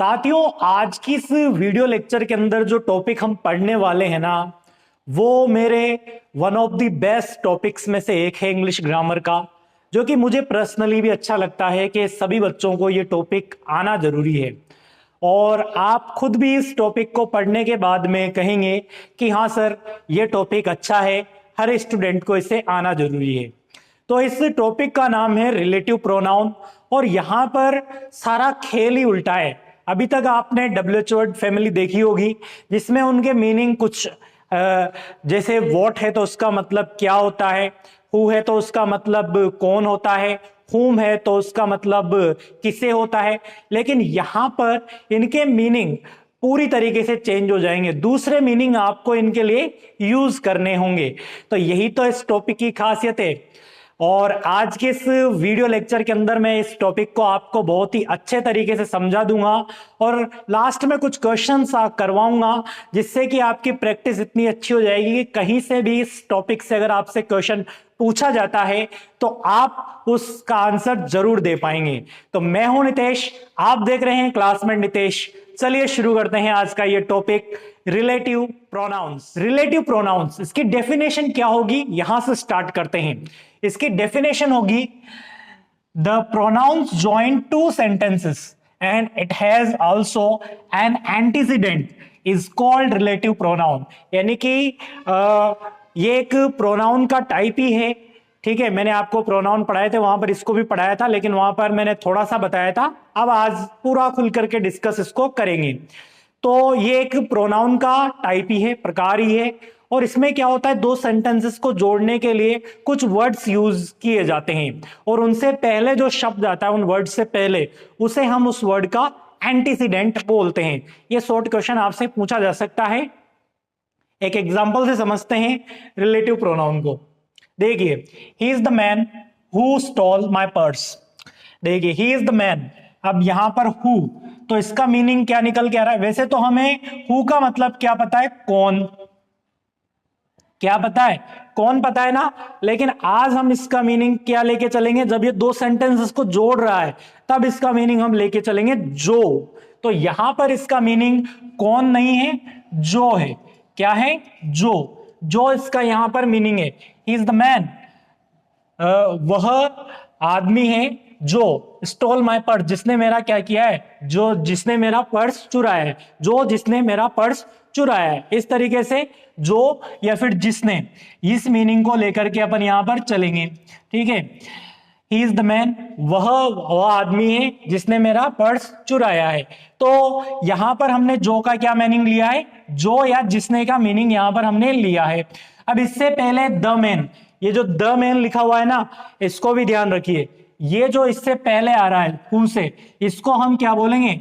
साथियों, आज की इस वीडियो लेक्चर के अंदर जो टॉपिक हम पढ़ने वाले हैं ना, वो मेरे one of the best topics में से एक है इंग्लिश ग्रामर का, जो कि मुझे पर्सनली भी अच्छा लगता है कि सभी बच्चों को ये टॉपिक आना जरूरी है। और आप खुद भी इस टॉपिक को पढ़ने के बाद में कहेंगे कि हाँ सर, ये टॉपिक अच्छा है, हर स्टूडेंट को इसे आना जरूरी है। तो इस टॉपिक का नाम है रिलेटिव प्रोनाउन। और यहां पर सारा खेल ही उल्टा है। अभी तक आपने डब्ल्यूएच वर्ड फैमिली देखी होगी, जिसमें उनके मीनिंग कुछ जैसे वॉट है तो उसका मतलब क्या होता है, हु है तो उसका मतलब कौन होता है, हुम है तो उसका मतलब किसे होता है। लेकिन यहां पर इनके मीनिंग पूरी तरीके से चेंज हो जाएंगे, दूसरे मीनिंग आपको इनके लिए यूज करने होंगे। तो यही तो इस टॉपिक की खासियत है। और आज के इस वीडियो लेक्चर के अंदर मैं इस टॉपिक को आपको बहुत ही अच्छे तरीके से समझा दूंगा और लास्ट में कुछ क्वेश्चंस करवाऊंगा, जिससे कि आपकी प्रैक्टिस इतनी अच्छी हो जाएगी कि कहीं से भी इस टॉपिक से अगर आपसे क्वेश्चन पूछा जाता है तो आप उसका आंसर जरूर दे पाएंगे। तो मैं हूं नितेश, आप देख रहे हैं क्लासमेट नितेश। चलिए शुरू करते हैं आज का ये topic, relative pronouns. Relative pronouns, इसकी डेफिनेशन क्या होगी, यहां से स्टार्ट करते हैं। इसकी डेफिनेशन होगी the pronounce join two sentences and it has also an antecedent is called relative pronoun. यानी कि ये एक प्रोनाउन का टाइप ही है। ठीक है, मैंने आपको प्रोनाउन पढ़ाए थे, वहां पर इसको भी पढ़ाया था, लेकिन वहां पर मैंने थोड़ा सा बताया था। अब आज पूरा खुल करके डिस्कस इसको करेंगे। तो ये एक प्रोनाउन का टाइप ही है, प्रकार ही है। और इसमें क्या होता है, दो सेंटेंसेस को जोड़ने के लिए कुछ वर्ड्स यूज किए जाते हैं, और उनसे पहले जो शब्द आता है, उन वर्ड से पहले, उसे हम उस वर्ड का एंटीसीडेंट बोलते हैं। ये शॉर्ट क्वेश्चन आपसे पूछा जा सकता है। एक एग्जांपल से समझते हैं रिलेटिव प्रोनाउन को। देखिए, he is the man who stall my purse. देखिए, ही इज द मैन, अब यहां पर हु, तो इसका मीनिंग क्या निकल के आ रहा है। वैसे तो हमें हु का मतलब क्या पता है, कौन, क्या पता है, कौन पता है ना। लेकिन आज हम इसका मीनिंग क्या लेके चलेंगे, जब ये दो सेंटेंसेस को जोड़ रहा है तब इसका मीनिंग हम लेके चलेंगे जो। तो यहां पर इसका मीनिंग कौन नहीं है, जो है। क्या है, जो इसका यहां पर मीनिंग है। ही इज द मैन, वह आदमी है जो स्टोल माय पर्स, जिसने मेरा क्या किया है, जो जिसने मेरा पर्स चुराया है, जो जिसने मेरा पर्स चुराया है। इस तरीके से जो या फिर जिसने, इस मीनिंग को लेकर के अपन यहां पर चलेंगे। ठीक है, ही इज द मैन, वह आदमी है जिसने मेरा पर्स चुराया है। तो यहां पर हमने जो का क्या मीनिंग लिया है, जो या जिसने का मीनिंग यहां पर हमने लिया है। अब इससे पहले द मैन, ये जो द मैन लिखा हुआ है ना, इसको भी ध्यान रखिए। ये जो इससे पहले आ रहा है हु से, इसको हम क्या बोलेंगे,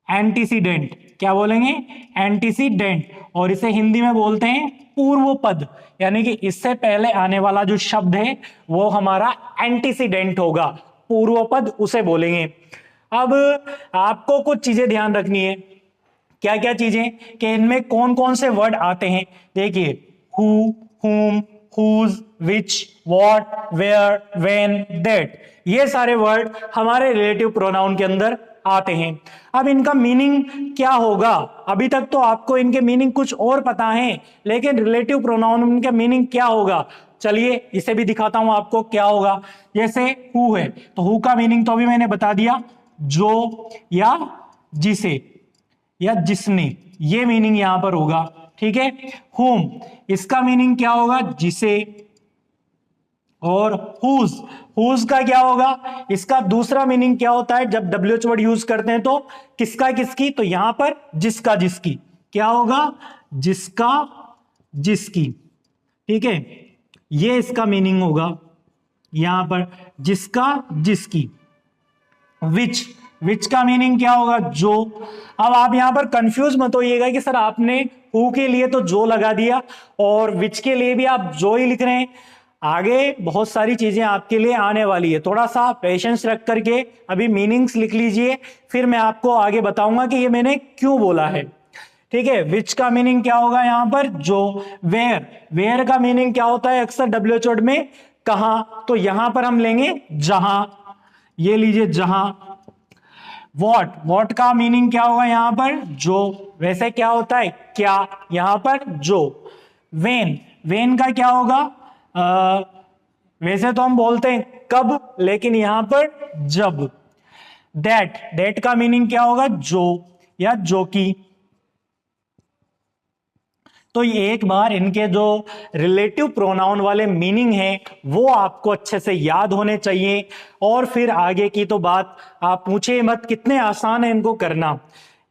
एंटीसीडेंट। क्या बोलेंगे, एंटीसीडेंट। और इसे हिंदी में बोलते हैं पूर्व पद, यानी कि इससे पहले आने वाला जो शब्द है वो हमारा एंटीसीडेंट होगा, पूर्व पद उसे बोलेंगे। अब आपको कुछ चीजें ध्यान रखनी है। क्या क्या चीजें, कि इनमें कौन कौन से वर्ड आते हैं। देखिए, who, whom, whose, which, what, where, when, that, ये सारे वर्ड हमारे रिलेटिव प्रोनाउन के अंदर आते हैं। अब इनका मीनिंग क्या होगा, अभी तक तो आपको इनके मीनिंग कुछ और पता है, लेकिन रिलेटिव प्रोनाउन इनका मीनिंग क्या होगा, चलिए इसे भी दिखाता हूं आपको क्या होगा। जैसे हु है, तो हु का मीनिंग तो अभी मैंने बता दिया, जो या जिसे या जिसने, ये मीनिंग यहां पर होगा। ठीक है, हुम, इसका मीनिंग क्या होगा, जिसे। और हुज का क्या होगा, इसका दूसरा मीनिंग क्या होता है, जब डब्ल्यूएच वर्ड यूज करते हैं तो किसका किसकी, तो यहां पर जिसका जिसकी, क्या होगा, जिसका जिसकी। ठीक है, ये इसका मीनिंग होगा यहां पर, जिसका जिसकी। विच का मीनिंग क्या होगा, जो। अब आप यहां पर कंफ्यूज मत होइएगा कि सर आपने हु के लिए तो जो लगा दिया और विच के लिए भी आप जो ही लिख रहे हैं। आगे बहुत सारी चीजें आपके लिए आने वाली है, थोड़ा सा पेशेंस रख करके अभी मीनिंग्स लिख लीजिए, फिर मैं आपको आगे बताऊंगा कि ये मैंने क्यों बोला है। ठीक है, विच का मीनिंग क्या होगा यहां पर, जो। वेयर का मीनिंग क्या होता है अक्सर डब्ल्यूएच वर्ड में, कहां, तो यहां पर हम लेंगे जहां, ये लीजिए जहां। वॉट का मीनिंग क्या होगा यहां पर? जो। वैसे क्या होता है? क्या। यहां पर जो। वेन का क्या होगा? वैसे तो हम बोलते हैं कब, लेकिन यहां पर जब। डेट का मीनिंग क्या होगा? जो या जो की। तो ये एक बार इनके जो रिलेटिव प्रोनाउन वाले मीनिंग है वो आपको अच्छे से याद होने चाहिए, और फिर आगे की तो बात आप पूछे मत, कितने आसान है इनको करना।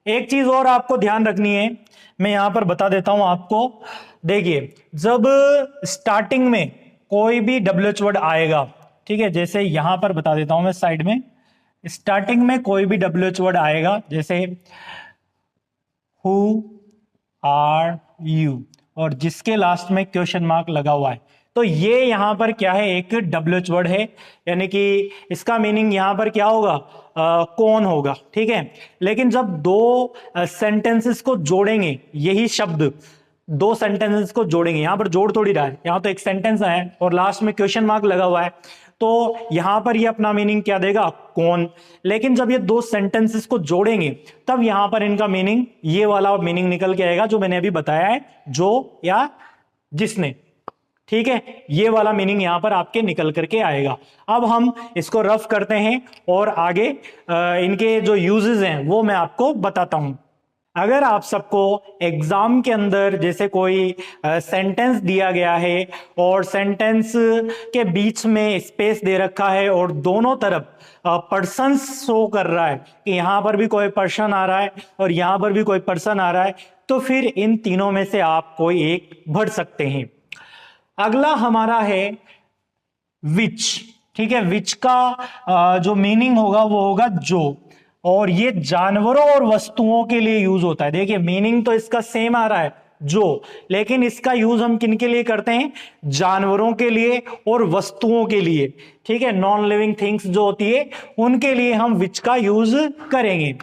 एक चीज और आपको ध्यान रखनी है, मैं यहां पर बता देता हूं आपको। देखिए, जब स्टार्टिंग में कोई भी WH वर्ड आएगा, ठीक है, जैसे यहां पर बता देता हूं मैं साइड में, स्टार्टिंग में कोई भी WH वर्ड आएगा, जैसे हु आर यू, और जिसके लास्ट में क्वेश्चन मार्क लगा हुआ है, तो ये यहां पर क्या है? एक WH वर्ड है, यानी कि इसका मीनिंग यहां पर क्या होगा? कौन होगा, ठीक है। लेकिन जब दो सेंटेंसेस को जोड़ेंगे, यही शब्द दो सेंटेंसेस को जोड़ेंगे, यहां पर जोड़ थोड़ी रहा है, यहां तो एक सेंटेंस है और लास्ट में क्वेश्चन मार्क लगा हुआ है, तो यहां पर ये अपना मीनिंग क्या देगा? कौन। लेकिन जब ये दो सेंटेंसेस को जोड़ेंगे, तब यहां पर इनका मीनिंग ये वाला मीनिंग निकल के आएगा जो मैंने अभी बताया है, जो या जिसने, ठीक है। ये वाला मीनिंग यहां पर आपके निकल करके आएगा। अब हम इसको रफ करते हैं और आगे इनके जो यूजेस हैं वो मैं आपको बताता हूं। अगर आप सबको एग्जाम के अंदर जैसे कोई सेंटेंस दिया गया है और सेंटेंस के बीच में स्पेस दे रखा है और दोनों तरफ पर्सन शो कर रहा है कि यहां पर भी कोई पर्सन आ रहा है और यहां पर भी कोई पर्सन आ रहा है, तो फिर इन तीनों में से आप कोई एक भर सकते हैं। अगला हमारा है विच, ठीक है। विच का जो मीनिंग होगा वो होगा जो, और ये जानवरों और वस्तुओं के लिए यूज होता है। देखिए, मीनिंग तो इसका सेम आ रहा है जो, लेकिन इसका यूज हम किन के लिए करते हैं? जानवरों के लिए और वस्तुओं के लिए, ठीक है। नॉन लिविंग थिंग्स जो होती है उनके लिए हम विच का यूज करेंगे।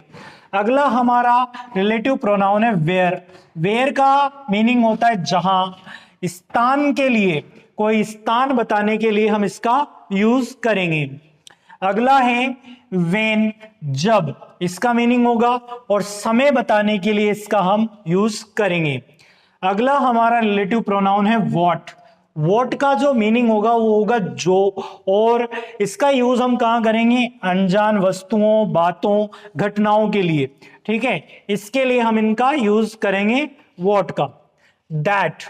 अगला हमारा रिलेटिव प्रोनाउन है वेयर। वेयर का मीनिंग होता है जहां। स्थान के लिए, कोई स्थान बताने के लिए हम इसका यूज करेंगे। अगला है वेन, जब, इसका मीनिंग होगा, और समय बताने के लिए इसका हम यूज करेंगे। अगला हमारा रिलेटिव प्रोनाउन है वॉट। वॉट का जो मीनिंग होगा वो होगा जो, और इसका यूज हम कहां करेंगे? अनजान वस्तुओं, बातों, घटनाओं के लिए, ठीक है। इसके लिए हम इनका यूज करेंगे वॉट का। दैट,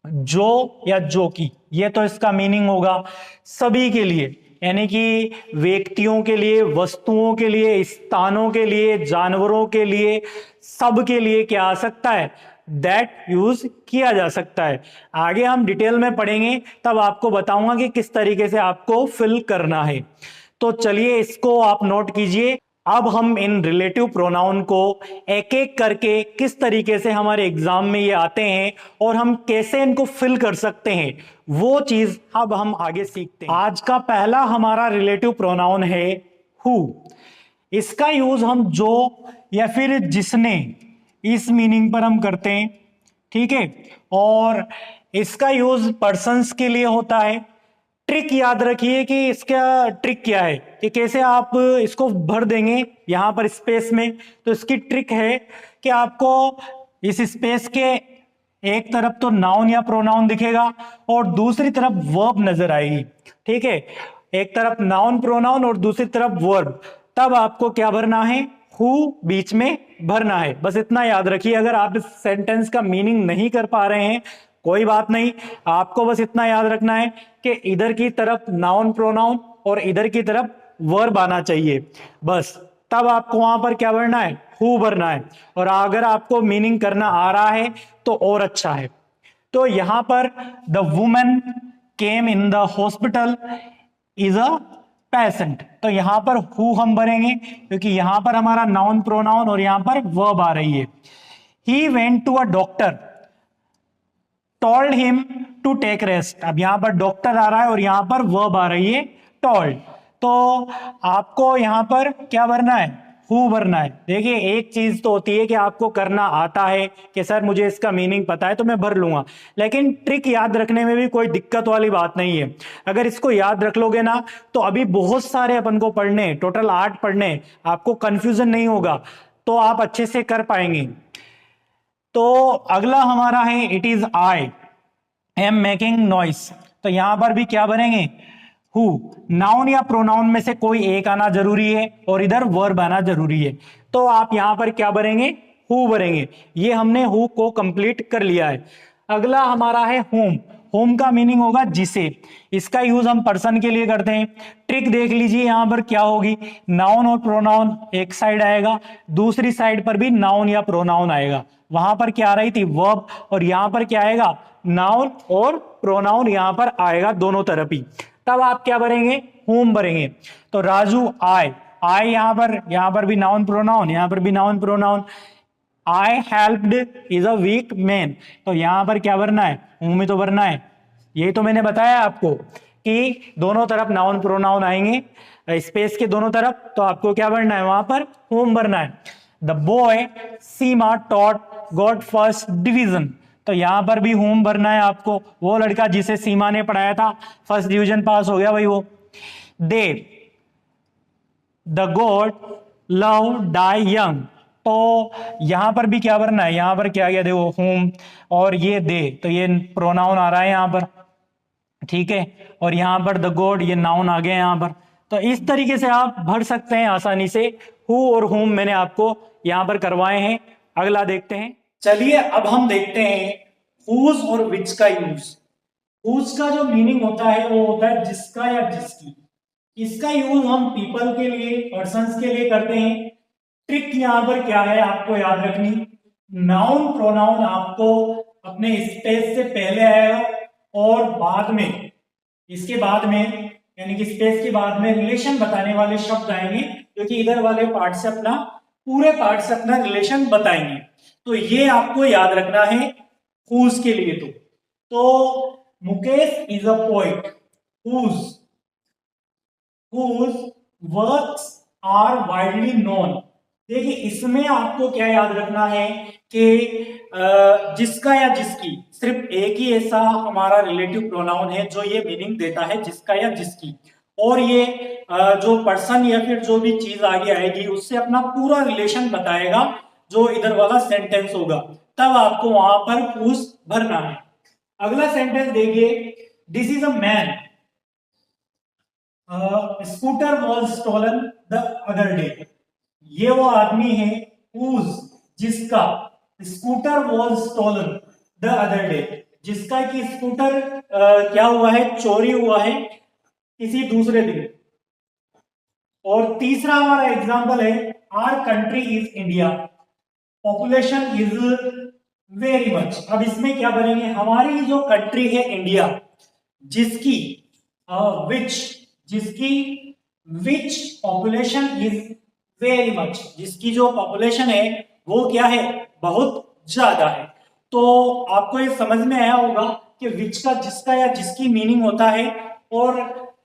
जो या जो की, ये तो इसका मीनिंग होगा सभी के लिए, यानी कि व्यक्तियों के लिए, वस्तुओं के लिए, स्थानों के लिए, जानवरों के लिए, सब के लिए क्या आ सकता है? दैट यूज किया जा सकता है। आगे हम डिटेल में पढ़ेंगे, तब आपको बताऊंगा कि किस तरीके से आपको फिल करना है। तो चलिए इसको आप नोट कीजिए। अब हम इन रिलेटिव प्रोनाउन को एक एक करके किस तरीके से हमारे एग्जाम में ये आते हैं और हम कैसे इनको फिल कर सकते हैं, वो चीज अब हम आगे सीखते हैं। आज का पहला हमारा रिलेटिव प्रोनाउन है हु। इसका यूज हम जो या फिर जिसने, इस मीनिंग पर हम करते हैं, ठीक है। और इसका यूज पर्सन्स के लिए होता है। ट्रिक याद रखिए कि इसका ट्रिक क्या है, कि कैसे आप इसको भर देंगे यहां पर स्पेस में। तो इसकी ट्रिक है कि आपको इस स्पेस के एक तरफ तो नाउन या प्रोनाउन दिखेगा और दूसरी तरफ वर्ब नजर आएगी, ठीक है। एक तरफ नाउन प्रोनाउन और दूसरी तरफ वर्ब, तब आपको क्या भरना है? हु बीच में भरना है। बस इतना याद रखिए। अगर आप इस सेंटेंस का मीनिंग नहीं कर पा रहे हैं, कोई बात नहीं, आपको बस इतना याद रखना है कि इधर की तरफ नाउन प्रोनाउन और इधर की तरफ वर्ब आना चाहिए, बस। तब आपको वहां पर क्या भरना है? हु भरना है। और अगर आपको मीनिंग करना आ रहा है तो और अच्छा है। तो यहां पर the women came in the hospital is a patient, तो यहां पर हु हम भरेंगे क्योंकि यहां पर हमारा नाउन प्रोनाउन और यहां पर वर्ब आ रही है। He went to a doctor, told him to take rest. अब यहां पर डॉक्टर आ रहा है और यहां पर वर्ब आ रही है टोल्ड, तो आपको यहां पर क्या भरना है? हु भरना है। देखिए एक चीज तो होती है कि आपको करना आता है कि सर मुझे इसका मीनिंग पता है तो मैं भर लूंगा, लेकिन ट्रिक याद रखने में भी कोई दिक्कत वाली बात नहीं है। अगर इसको याद रख लोगे ना तो अभी बहुत सारे अपन को पढ़ने, टोटल 8 पढ़ने, आपको कंफ्यूजन नहीं होगा, तो आप अच्छे से कर पाएंगे। तो अगला हमारा है it is I am making noise. तो यहां पर भी क्या बनेंगे, हु। नाउन या प्रोनाउन में से कोई एक आना जरूरी है और इधर वर्ब आना जरूरी है, तो आप यहां पर क्या भरेंगे, हु भरेंगे। ये हमने हु को कंप्लीट कर लिया है। अगला हमारा है होम। होम का मीनिंग होगा जिसे। इसका यूज हम पर्सन के लिए करते हैं। ट्रिक देख लीजिए यहां पर क्या होगी, नाउन और प्रोनाउन एक साइड आएगा, दूसरी साइड पर भी नाउन या प्रोनाउन आएगा। वहां पर क्या आ रही थी, वर्ब, और यहां पर क्या आएगा, नाउन और प्रोनाउन यहां पर आएगा दोनों तरफ ही। तब आप क्या भरेंगे, होम भरेंगे। तो राजू आए, आए यहां पर भी नाउन प्रोनाउन, यहां पर भी noun pronoun. I helped is a weak man, तो यहां पर क्या भरना है, होम ही तो भरना है। ये तो मैंने बताया आपको कि दोनों तरफ नाउन प्रोनाउन आएंगे स्पेस के दोनों तरफ, तो आपको क्या भरना है, वहां पर होम भरना है। The boy Seema taught got first division, तो यहां पर भी होम भरना है आपको। वो लड़का जिसे सीमा ने पढ़ाया था फर्स्ट डिवीजन पास हो गया भाई वो। They the god love die young, तो यहां पर भी क्या भरना है, यहां पर क्या गया देखो होम, और ये दे तो ये प्रोनाउन आ रहा है यहां पर, ठीक है, और यहां पर द गॉड ये नाउन आ गया यहां पर। तो इस तरीके से आप भर सकते हैं आसानी से। हु और होम मैंने आपको यहां पर करवाए हैं। अगला देखते हैं। चलिए अब हम देखते हैं हुज और विच का यूज। हुज का जो मीनिंग होता है वो होता है जिसका या जिसकी। इसका यूज हम पीपल के लिए, पर्संस के लिए करते हैं। ट्रिक यहां पर क्या है आपको याद रखनी, नाउन प्रोनाउन आपको अपने स्पेस से पहले आएगा और बाद में, इसके बाद में यानी कि स्पेस के बाद में रिलेशन बताने वाले शब्द आएंगे, जो कि इधर वाले पार्ट से अपना, पूरे पार्ट से अपना रिलेशन बताएंगे। तो ये आपको याद रखना है हुज के लिए। तो Mukesh is a poet whose whose works are widely known। देखिए इसमें आपको क्या याद रखना है कि जिसका या जिसकी, सिर्फ एक ही ऐसा हमारा रिलेटिव प्रोनाउन है जो ये मीनिंग देता है जिसका या जिसकी, और ये जो पर्सन या फिर जो भी चीज आगे आएगी उससे अपना पूरा रिलेशन बताएगा जो इधर वाला सेंटेंस होगा, तब आपको वहां पर whose भरना है। अगला सेंटेंस देखिए, this is a man scooter was stolen the other day. ये वो आदमी है whose, जिसका, scooter was stolen the other day, जिसका कि स्कूटर क्या हुआ है, चोरी हुआ है किसी दूसरे दिन। और तीसरा हमारा एग्जांपल है our country is India, population is very much. अब इसमें क्या बनेंगे, हमारी जो कंट्री है इंडिया, जिसकी विच, जिसकी विच पॉपुलेशन इज वेरी मच, जिसकी जो पॉपुलेशन है वो क्या है, बहुत ज्यादा है। तो आपको ये समझ में आया होगा कि विच का, जिसका या जिसकी मीनिंग होता है, और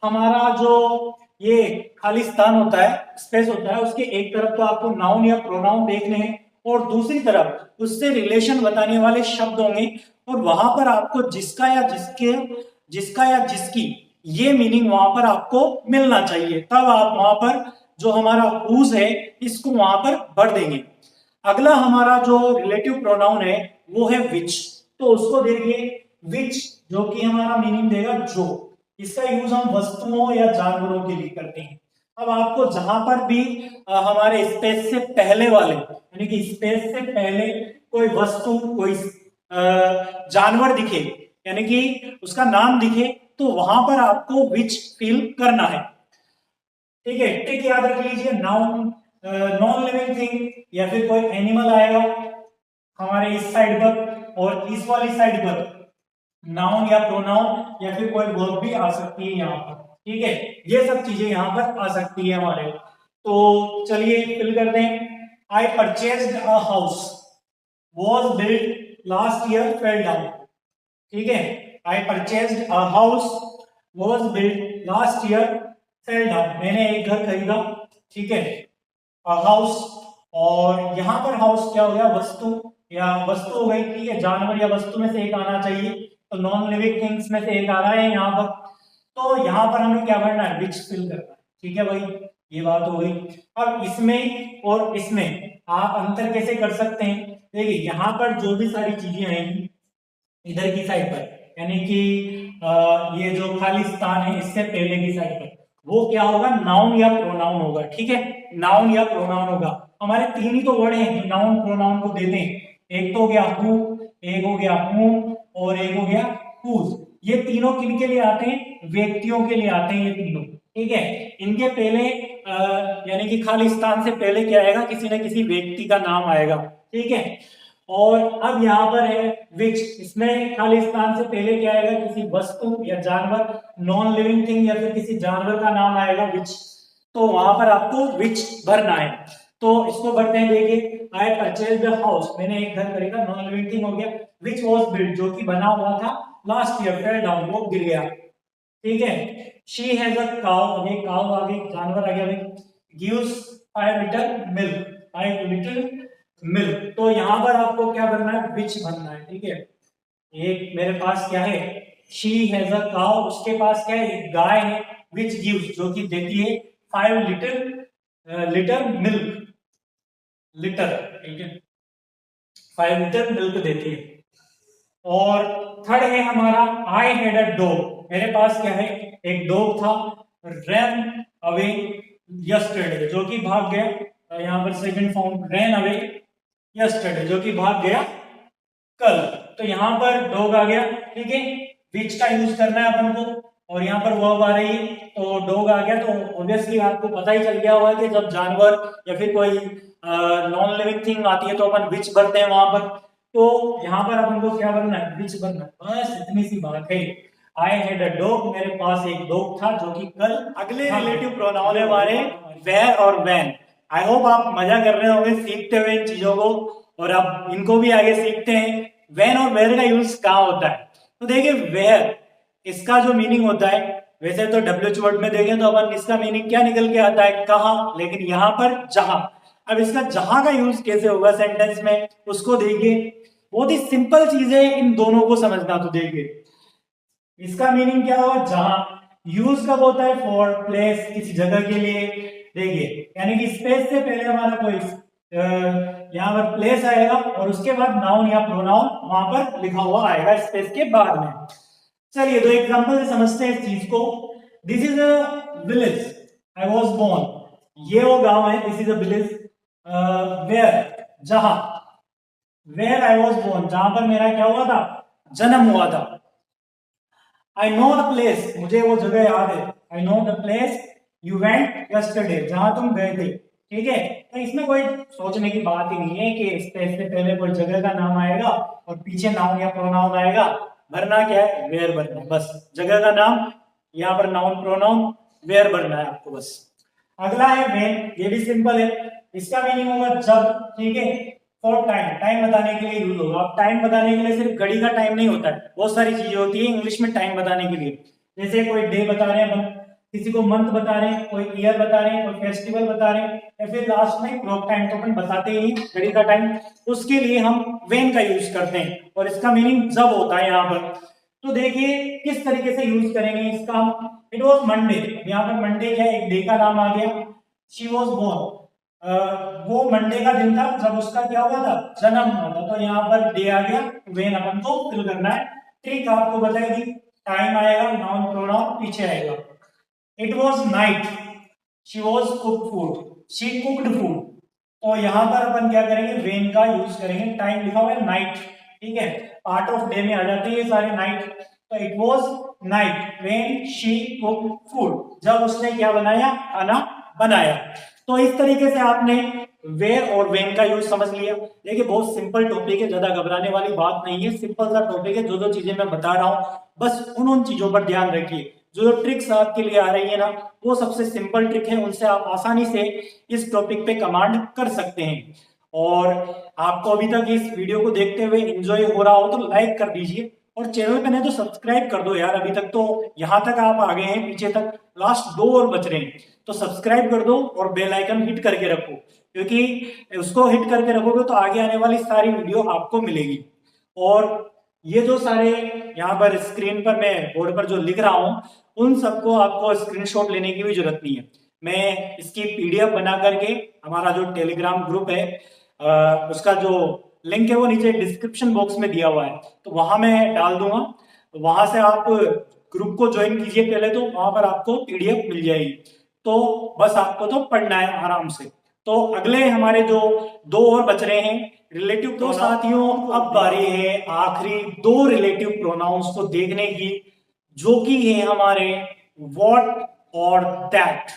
हमारा जो ये खाली स्थान होता है, स्पेस होता है, उसके एक तरफ तो आपको नाउन या प्रोनाउन देखने हैं और दूसरी तरफ उससे रिलेशन बताने वाले शब्द होंगे, और वहां पर आपको जिसका या जिसके, जिसका या जिसकी ये मीनिंग वहां पर आपको मिलना चाहिए, तब आप वहां पर जो हमारा हुज है इसको वहां पर भर देंगे। अगला हमारा जो रिलेटिव प्रोनाउन है वो है विच। तो उसको देखिए, विच जो कि हमारा मीनिंग देगा जो। इसका यूज हम वस्तुओं या जानवरों के लिए करते हैं। अब आपको जहां पर भी हमारे स्पेस से पहले वाले, यानी कि स्पेस से पहले कोई वस्तु, कोई जानवर दिखे, यानी कि उसका नाम दिखे, तो वहां पर आपको विच फील करना है। ठीक है, ट्रिक याद रख लीजिए, नाउन नॉन लिविंग थिंग या फिर कोई एनिमल आएगा हमारे इस साइड पर, और इस वाली साइड पर नाउन या प्रोनाउन या फिर कोई वर्ब भी आ सकती है यहाँ पर। ठीक है, ये सब चीजें यहाँ पर आ सकती है हमारे। तो चलिए फिल करते हैं। I purchased a house was built last year fell down. ठीक है, I purchased a house was built last year fell down, मैंने एक घर खरीदा, ठीक है, हाउस, और यहाँ पर हाउस क्या हो गया, वस्तु, या वस्तु हो गई, ठीक है, जानवर या वस्तु में से एक आना चाहिए, तो नॉन लिविंग थिंग्स में से एक आ रहा है यहाँ पर। तो यहाँ पर हमें क्या करना है, विच फिल करना है, ठीक है भाई, ये बात हो गई। अब इसमें और इसमें आप अंतर कैसे कर सकते हैं, देखिए यहाँ पर जो भी सारी चीजें आएंगी इधर की साइड पर, यानी कि ये जो खाली स्थान है इससे पहले की साइड पर, वो क्या होगा, नाउन या प्रोनाउन होगा, ठीक है, नाउन या प्रोनाउन होगा। हमारे तीन ही तो वर्ड हैं जो नाउन प्रोनाउन को देते हैं, एक तो हो गया हु, एक हो गया हूं, और एक हो गया हुज। ये तीनों किनके लिए आते हैं, व्यक्तियों के लिए आते हैं ये तीनों, ठीक है। इनके पहले यानी कि खाली स्थान से पहले क्या आएगा, किसी न किसी व्यक्ति का नाम आएगा, ठीक है। और अब यहाँ पर है विच, इसमें खाली स्थान से पहले क्या आएगा, किसी वस्तु या जानवर, नॉन लिविंग थिंग या फिर किसी जानवर का नाम आएगा विच, तो वहां पर आपको विच भरना है। तो इसको भरते हैं, देखिए, आई परचेज द हाउस, मैंने एक घर खरीदा, नॉन लिविंग थिंग हो गया, विच वॉज बिल्ड, जो कि बना हुआ था, लास्ट ईयर फेल डाउन, वो गिर गया, ठीक है। शी हैज अ काउ, अभी काउ आ गई, जानवर आ गया भाई, gives 5 litre milk, 5 litre milk, तो यहां पर आपको क्या भरना है, विच भरना है, ठीक है। एक मेरे पास क्या है, शी हैज अ काउ, उसके पास क्या है, एक गाय है, विच गिव्स, जो कि देती है 5 लीटर मिल्क, लीटर, ठीक है, 5 लीटर मिल्क देती है। और थर्ड है हमारा, आई हैड अ डॉग, मेरे पास क्या है, एक डॉग था, रैन अवे यस्टरडे, जो कि भाग गया, यहाँ पर second form, ran away yesterday, जो कि भाग गया कल, तो यहाँ पर डॉग आ गया, ठीक है, विच का यूज करना है अपन को, और यहाँ पर वर्ब आ रही है, तो डॉग आ गया, तो ऑब्वियसली आपको पता ही चल गया होगा कि जब जानवर या फिर कोई नॉन लिविंग थिंग आती है तो अपन विच भरते हैं वहां पर, तो यहाँ पर अपन को क्या बनना है, विच बनना है, बस इतनी सी बात है। आई हैड अ डॉग, मेरे पास एक डॉग था जो कि कल। अगले रिलेटिव प्रोनाउन है हमारे वेयर और व्हेन। आई होप आप मजा कर रहे होंगे सीखते हुए इन चीजों को, और आप इनको भी आगे सीखते हैं। व्हेन और वेयर का यूज कहाँ होता है, तो देखिए वेयर, इसका जो मीनिंग होता है, वैसे तो डब्ल्यूएच वर्ड में देखें तो अपन इसका मीनिंग क्या निकल के आता है, कहाँ, लेकिन यहाँ पर जहां। अब इसका जहां का यूज कैसे होगा सेंटेंस में, उसको देखिए, बहुत ही सिंपल चीज है इन दोनों को समझना, तो देखिए इसका मीनिंग क्या होगा, जहां। यूज कब होता है, फॉर, प्लेस, किसी जगह के लिए, देखिए, यानी कि स्पेस से पहले हमारा कोई यहाँ पर प्लेस आएगा, और उसके बाद नाउन या प्रोनाउन वहां पर लिखा हुआ आएगा स्पेस के बाद में। चलिए दो एग्जांपल से समझते हैं इस चीज को। This is a village, I was born, ये वो गांव है, this is a village, where, जहां, वेयर आई वॉज बोर्न, जहां पर मेरा क्या हुआ था, जन्म हुआ था। आई नो द प्लेस, मुझे वो जगह याद है, I know the place you went yesterday, जहां तुम गए थे, ठीक है। तो इसमें कोई सोचने की बात ही नहीं है कि स्पेस से पहले कोई जगह का नाम आएगा और पीछे नाउन या प्रोनाउन आएगा, भरना क्या है, वेयर भरना है, बस जगह का नाम, यहाँ पर नाउन प्रोनाउन, वेयर भरना है आपको बस। अगला है व्हेन, ये भी सिंपल है, इसका मीनिंग होगा जब, ठीक है। फॉर टाइम, टाइम बताने के लिए यूज होगा। अब टाइम बताने के लिए सिर्फ घड़ी का टाइम नहीं होता है, बहुत सारी चीजें होती है इंग्लिश में टाइम बताने के लिए, जैसे कोई डे बता रहे हैं, किसी को मंथ बता रहे हैं, कोई ईयर बता रहे हैं, कोई फेस्टिवल बता रहे हैं, या फिर लास्ट में क्लॉक टाइम तो अपन बताते ही घड़ी का टाइम, उसके लिए हम व्हेन का यूज करते हैं, और इसका मीनिंग जब होता है यहाँ पर। तो देखिए किस तरीके से यूज करेंगे इसका हम। इट वॉज मंडे, यहाँ पर मंडे क्या है, एक डे का नाम आ गया। शी वॉज बोर्न, वो मंडे का दिन था जब उसका क्या हुआ था, जन्म हुआ था, तो यहाँ पर डे आ गया, वेन अपन को फिल करना है। ट्रिक आपको बताएगी, टाइम आएगा, नाउन प्रोनाउन पीछे आएगा। It was night, she was cook food, she cooked food, तो यहाँ पर अपन क्या करेंगे, वेन का यूज करेंगे। टाइम लिखा हुआ है नाइट, ठीक है, पार्ट ऑफ डे में आ जाते हैं ये सारे नाइट, तो it was night when she cook food, जब उसने क्या बनाया, खाना बनाया। तो इस तरीके से आपने वेयर और वेन का यूज समझ लिया। देखिए बहुत सिंपल टॉपिक है, ज्यादा घबराने वाली बात नहीं है, सिंपल सा टॉपिक है। जो जो चीजें मैं बता रहा हूँ बस उन चीजों पर ध्यान रखिए। जो ट्रिक्स आपके लिए आ रही है ना, वो सबसे सिंपल ट्रिक है, उनसे आप आसानी से इस टॉपिक पे कमांड कर सकते हैं। और आपको अभी तक इस वीडियो को देखते हुए एंजॉय हो रहा हो तो लाइक कर दीजिए, और चैनल पे नहीं तो सब्सक्राइब कर दो यार, अभी तक तो यहाँ तक आप आ गए हैं पीछे तक, लास्ट 2 और बच रहे हैं, तो सब्सक्राइब कर दो और बेल आइकन हिट करके रखो, क्योंकि उसको हिट करके रखोगे तो आगे आने वाली सारी वीडियो आपको मिलेगी। और ये जो सारे यहाँ पर स्क्रीन पर मैं बोर्ड पर जो लिख रहा हूँ, उन सबको आपको स्क्रीनशॉट लेने की भी जरूरत नहीं है। मैं इसकी पीडीएफ बना करके हमारा जो टेलीग्राम ग्रुप है उसका जो लिंक है वो नीचे डिस्क्रिप्शन बॉक्स में दिया हुआ है, तो वहां मैं डाल दूंगा। वहां से आप ग्रुप को ज्वाइन कीजिए पहले, तो वहां पर आपको पीडीएफ मिल जाएगी। तो बस आपको तो पढ़ना है आराम से। तो अगले हमारे जो 2 और बच रहे हैं रिलेटिव, तो साथियों अब बारी है आखिरी 2 रिलेटिव प्रोनाउंस को देखने की, जो कि है हमारे व्हाट और दैट।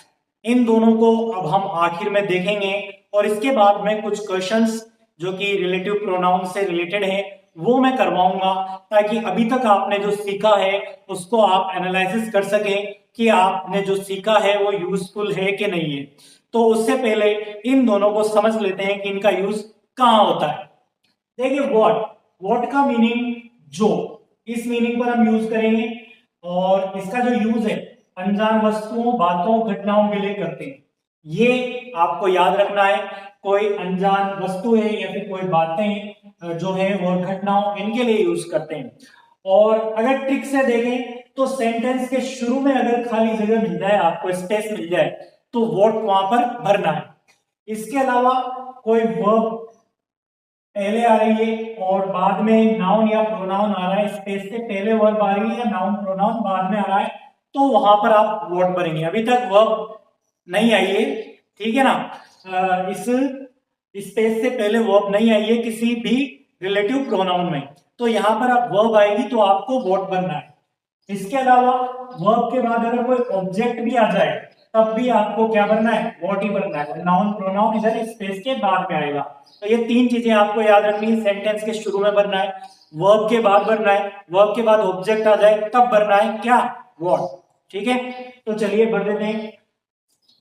इन दोनों को अब हम आखिर में देखेंगे, और इसके बाद में कुछ क्वेश्चंस जो कि रिलेटिव प्रोनाउन से रिलेटेड है वो मैं करवाऊंगा, ताकि अभी तक आपने जो सीखा है उसको आप एनालिसिस कर सकें कि आपने जो सीखा है वो यूजफुल है कि नहीं है। तो उससे पहले इन दोनों को समझ लेते हैं कि इनका यूज कहां होता है। देखिए व्हाट का मीनिंग जो, इस मीनिंग पर हम यूज करेंगे, और इसका जो यूज है अनजान वस्तुओं, बातों, घटनाओं के लिए करते हैं। ये आपको याद रखना है, कोई अनजान वस्तु है या फिर कोई बातें जो है और घटनाओं, इनके लिए यूज करते हैं। और अगर ट्रिक से देखें तो सेंटेंस के शुरू में अगर खाली जगह मिल जाए, आपको स्पेस मिल जाए, तो व्हाट वहां पर भरना है। इसके अलावा कोई वर्ब पहले आ रही है और बाद में नाउन या प्रोनाउन आ रहा है, स्पेस से पहले वर्ब आ रही है या नाउन प्रोनाउन बाद में आ रहा है, तो वहां पर आप व्हाट भरेंगे। अभी तक वर्ब नहीं आई है, ठीक है ना, इस स्पेस से पहले वर्ब नहीं आई है किसी भी रिलेटिव प्रोनाउन में, तो यहां पर आप वर्ब आएगी तो आपको व्हाट भरना है। इसके अलावा वर्ब के बाद अगर कोई ऑब्जेक्ट भी आ जाए तब भी आपको क्या भरना है, व्हाट ही भरना है। नाउन प्रोनाउन इधर स्पेस के बाद में आएगा। तो ये 3 चीजें आपको याद रखनी है। सेंटेंस के शुरू में भरना है, वर्ब के बाद भरना है, वर्ब के बाद ऑब्जेक्ट आ जाए तब भरना है क्या, व्हाट। ठीक है, तो चलिए भर देते हैं।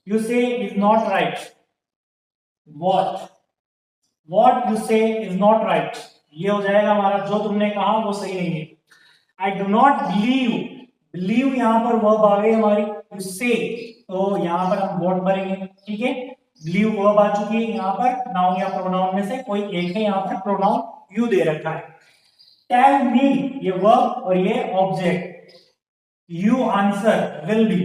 यू से is not right, what you से इज नॉट राइट, ये हो जाएगा हमारा जो तुमने कहा वो सही नहीं है। I do not believe, believe यहां पर वर्ब आ गई हमारी, यू से, तो यहां पर हम व्हाट भरेंगे। ठीक है, बिलीव वर्ब आ चुकी है, यहां पर नाउन या प्रोनाउन में से कोई एक है, यहां पर प्रोनाउन यू दे रखा है। टेल मी, ये वर्ब और ये object, you answer will be,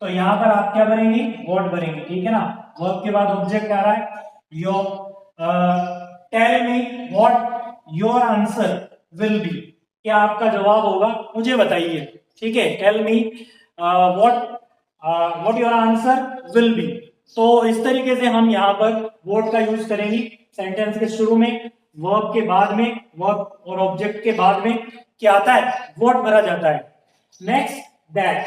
तो यहां पर आप क्या भरेंगे, व्हाट भरेंगे। ठीक है ना, वर्ब के बाद ऑब्जेक्ट आ रहा है, your, tell me what your answer will be, क्या आपका जवाब होगा मुझे बताइए। ठीक है, tell me what your answer will be. तो इस तरीके से हम यहाँ पर व्हाट का यूज करेंगे। सेंटेंस के शुरू में, वर्ब के बाद में, वर्ब और ऑब्जेक्ट के बाद में क्या आता है, व्हाट भरा जाता है। नेक्स्ट दैट,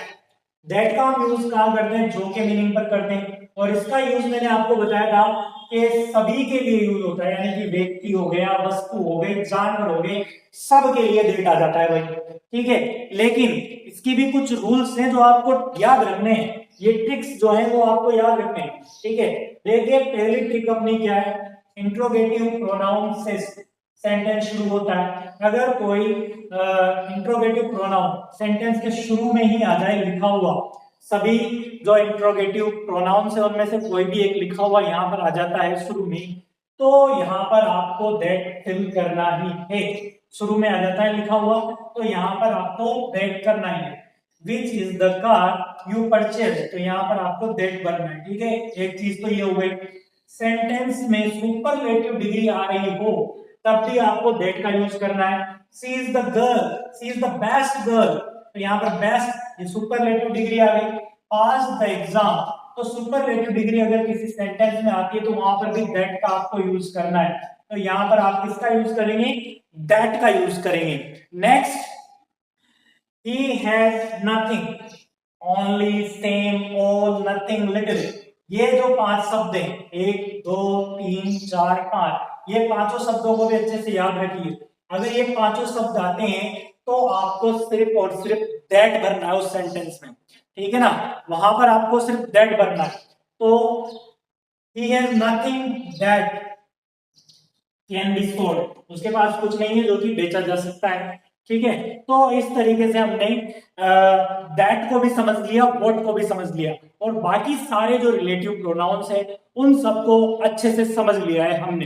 दैट का हम यूज कहां करते हैं, जो के मीनिंग पर करते हैं, और इसका यूज मैंने आपको बताया था कि सभी के लिए यूज होता है, यानी कि व्यक्ति हो गया, वस्तु हो गई, जानवर हो गए, सब के लिए दैट आ जाता है भाई। ठीक है, लेकिन इसकी भी कुछ रूल्स हैं जो आपको याद रखने हैं, ये ट्रिक्स जो है वो आपको याद रखने हैं। ठीक है, देखिए पहली ट्रिक अपनी क्या है, इंट्रोगेटिव प्रोनाउन से सेंटेंस शुरू होता है। अगर कोई इंट्रोगेटिव प्रोनाउन सेंटेंस के शुरू में ही आ जाए लिखा हुआ, सभी जो इंट्रोगेटिव प्रोनाउन है उनमें से कोई भी एक लिखा हुआ यहाँ पर आ जाता है शुरू में, तो यहाँ पर आपको दैट फिल करना ही है। शुरू में आ जाता है लिखा हुआ, तो यहाँ पर आपको दैट करना ही है। Which is the car you purchase, तो यहाँ पर आपको दैट भरना है। ठीक है, एक चीज तो ये हो गई। सेंटेंस में सुपरलेटिव डिग्री आ रही हो तब भी आपको दैट का यूज करना है। She is the girl, she is the best girl, तो यहाँ पर बेस्ट, ये सुपरलेटिव डिग्री आ गई। पास द एग्जाम, तो सुपरलेटिव डिग्री अगर किसी सेंटेंस में आती है तो वहां पर भी दैट का आपको यूज करना है। तो यहाँ पर आप किसका यूज करेंगे, दैट का यूज करेंगे। Next, he has nothing, only, same, all, nothing, little, ये जो 5 शब्द हैं, 1 2 3 4 5, ये पांचों शब्दों को भी अच्छे से याद रखिए। अगर ये पांचों शब्द आते हैं तो आपको सिर्फ और सिर्फ दैट भरना है उस सेंटेंस में। ठीक है ना, वहां पर आपको सिर्फ दैट भरना है। तो he has nothing that can be sold, उसके पास कुछ नहीं है जो कि बेचा जा सकता है। ठीक है, तो इस तरीके से हमने दैट को भी समझ लिया, व्हाट को भी समझ लिया, और बाकी सारे जो रिलेटिव प्रोनाउंस है उन सबको अच्छे से समझ लिया है हमने।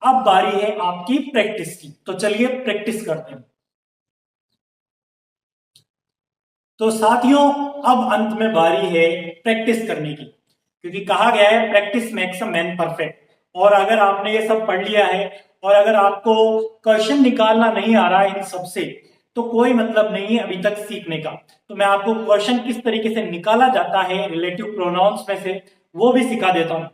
अब बारी है आपकी प्रैक्टिस की, तो चलिए प्रैक्टिस करते हैं। तो साथियों, अब अंत में बारी है प्रैक्टिस करने की, क्योंकि कहा गया है practice makes a man perfect. और अगर आपने ये सब पढ़ लिया है और अगर आपको क्वेश्चन निकालना नहीं आ रहा है इन सब से, तो कोई मतलब नहीं है अभी तक सीखने का। तो मैं आपको क्वेश्चन किस तरीके से निकाला जाता है रिलेटिव प्रोनाउंस में से वो भी सिखा देता हूं।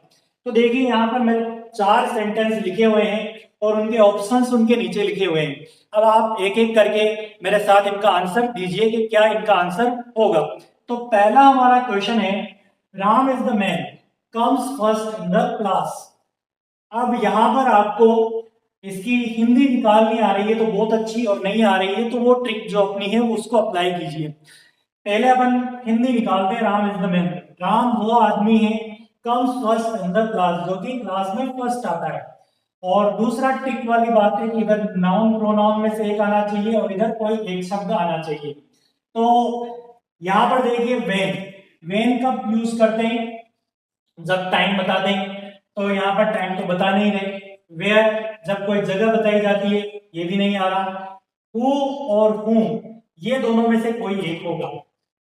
तो देखिए यहाँ पर मैं 4 सेंटेंस लिखे हुए हैं और उनके ऑप्शंस उनके नीचे लिखे हुए हैं। अब आप एक एक करके मेरे साथ इनका आंसर दीजिए कि क्या इनका आंसर होगा। तो पहला हमारा क्वेश्चन है, Ram is the man comes first in the class. अब यहां पर आपको इसकी हिंदी निकालनी आ रही है तो बहुत अच्छी, और नहीं आ रही है तो वो ट्रिक जो अपनी है उसको अप्लाई कीजिए। पहले अपन हिंदी निकालते हैं, Ram is the man. Ram वो आदमी है, comes first in the class, जो कि क्लास में फर्स्ट आता है। और दूसरा ट्रिक वाली बात है कि इधर नाउन प्रोनाउन में से एक आना चाहिए और इधर कोई एक शब्द आना चाहिए। तो यहां पर देखिए वेन, वेन कब यूज करते हैं, जब टाइम बता दें, तो यहाँ पर टाइम तो बता नहीं रहे। वेयर, जब कोई जगह बताई जाती है, ये भी नहीं आ रहा। हु और whom, ये दोनों में से कोई एक होगा।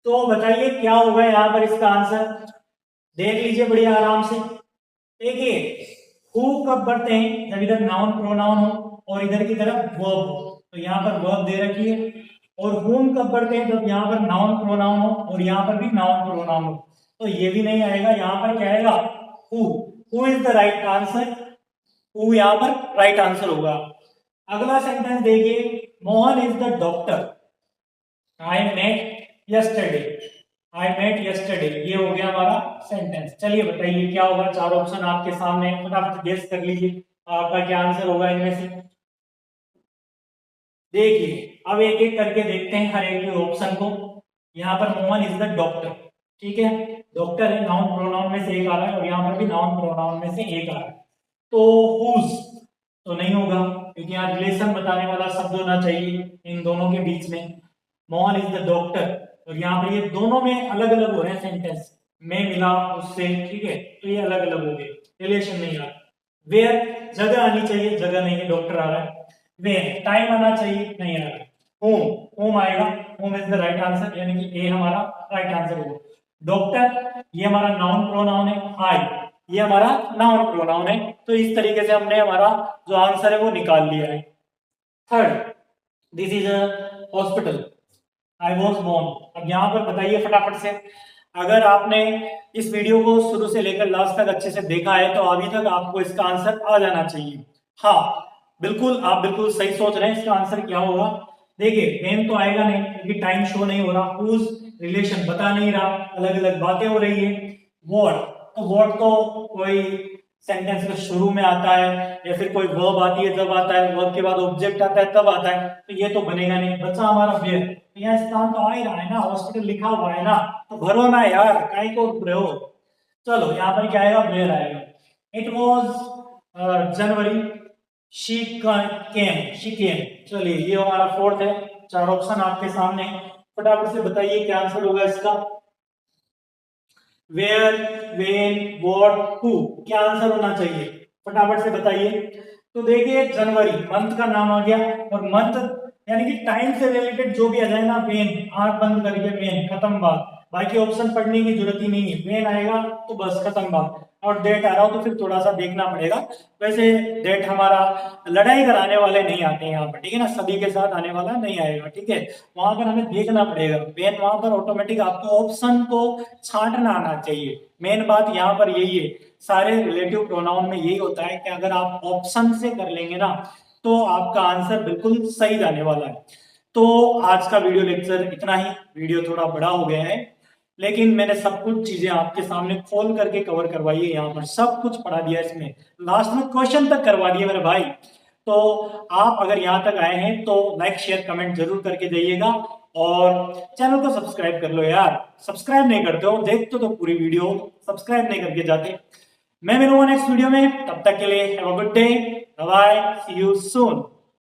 तो बताइए क्या होगा यहाँ पर इसका आंसर, देख लीजिए बढ़िया आराम से। देखिए हु कब बढ़ते हैं, जब इधर नाउन प्रोनाउन हो और इधर की तरफ वर्ब हो, तो यहाँ पर वर्ब दे रखी है। और whom कब बढ़ते हैं, जब यहाँ पर नाउन प्रोनाउन हो और यहाँ पर भी नाउन प्रोनाउन हो, तो ये भी नहीं आएगा। यहाँ पर क्या आएगा, who. Who is the right answer, who यहाँ पर राइट आंसर होगा। अगला सेंटेंस देखिए, Mohan is the doctor, I met yesterday, I met yesterday, ये हो गया हमारा सेंटेंस। चलिए बताइए क्या होगा, 4 ऑप्शन आपके सामने, फटाफट गेस कर लीजिए आपका क्या आंसर होगा इनमें से। देखिए अब एक एक करके देखते हैं हर एक ऑप्शन को। यहाँ पर मोहन इज द डॉक्टर, ठीक है, डॉक्टर है, नाउन प्रोनाउन में से एक आ रहा है और यहाँ पर भी नाउन प्रोनाउन में से एक आ रहा है। तो हुज तो नहीं होगा, क्योंकि यहाँ रिलेशन बताने वाला शब्द होना चाहिए इन दोनों के बीच में। मोहन इज द डॉक्टर, और यहाँ पर ये दोनों में अलग अलग हो रहे हैं सेंटेंस, में मिला उससे, ठीक है, तो ये अलग अलग हो गए, रिलेशन नहीं आ रहा। वेयर, जगह आनी चाहिए, जगह नहीं है, डॉक्टर आ रहा है। वेयर, टाइम आना चाहिए, नहीं आ रहा है। होम, होम आएगा, home is the right answer, यानी कि ए हमारा राइट आंसर होगा। डॉक्टर, ये हमारा नाउन प्रोनाउन है। आई, ये हमारा नाउन प्रोनाउन है। तो इस तरीके से हमने हमारा जो आंसर है वो निकाल लिया है। Third, this is a hospital, I was born. अब यहाँ पर बताइए फटाफट से, अगर आपने इस वीडियो को शुरू से लेकर लास्ट तक अच्छे से देखा है तो अभी तक आपको इसका आंसर आ जाना चाहिए। हाँ बिल्कुल, आप बिल्कुल सही सोच रहे हैं, इसका आंसर क्या होगा। देखिए वेन तो आएगा नहीं, क्योंकि टाइम शो नहीं हो रहा, हुज रिलेशन बता नहीं रहा, अलग अलग बातें हो रही है। व्हाट, तो व्हाट तो कोई सेंटेंस के शुरू में आता है, या फिर कोई वर्ब आती है जब आता है, वर्ब के बाद ऑब्जेक्ट आता है तब आता है, तो ये तो बनेगा नहीं। बचा हमारा वेयर, तो यहाँ स्थान तो आ ही रहा है ना, हॉस्पिटल लिखा हुआ है ना, तो भरो ना यार, काहे को रहे हो। चलो यहाँ पर क्या आएगा, वेयर आएगा। It was January, she came, she came. चलिए ये हमारा फोर्थ है। 4 ऑप्शन आपके सामने, फटाफट से बताइए क्या आंसर होगा इसका। वेयर, वेन, व्हाट, हु, क्या आंसर होना चाहिए, फटाफट से बताइए। तो देखिए जनवरी मंथ का नाम आ गया, और मंथ यानी कि टाइम से रिलेटेड जो भी आ जाए ना, वेन, आंख बंद करके वेन, खत्म बात, बाकी ऑप्शन पढ़ने की जरूरत ही नहीं है, वेन आएगा तो बस खत्म बात। और डेट आ रहा हो तो फिर थोड़ा सा देखना पड़ेगा। वैसे डेट हमारा लड़ाई कराने वाले नहीं आते हैं यहाँ पर, ठीक है ना, सभी के साथ आने वाला नहीं आएगा, ठीक है, वहां पर हमें देखना पड़ेगा। वेन वहां पर ऑटोमेटिक आपको ऑप्शन को छांटना आना चाहिए। मेन बात यहाँ पर यही है, सारे रिलेटिव प्रोनाउन में यही होता है कि अगर आप ऑप्शन से कर लेंगे ना तो आपका आंसर बिल्कुल सही जाने वाला है। तो आज का वीडियो लेक्चर इतना ही, वीडियो थोड़ा बड़ा हो गया है, लेकिन मैंने सब कुछ चीजें आपके सामने खोल करके कवर करवाई है, यहाँ पर सब कुछ पढ़ा दिया इसमें, लास्ट में क्वेश्चन तक करवा दिए मेरे भाई। तो आप अगर यहाँ तक आए हैं तो लाइक शेयर कमेंट जरूर करके जाइएगा, और चैनल को सब्सक्राइब कर लो यार, सब्सक्राइब नहीं करते हो, देखते तो पूरी वीडियो, सब्सक्राइब नहीं करके जाते। मैं मिलूंगा नेक्स्ट वीडियो में, तब तक के लिए have a good day, bye, see you soon.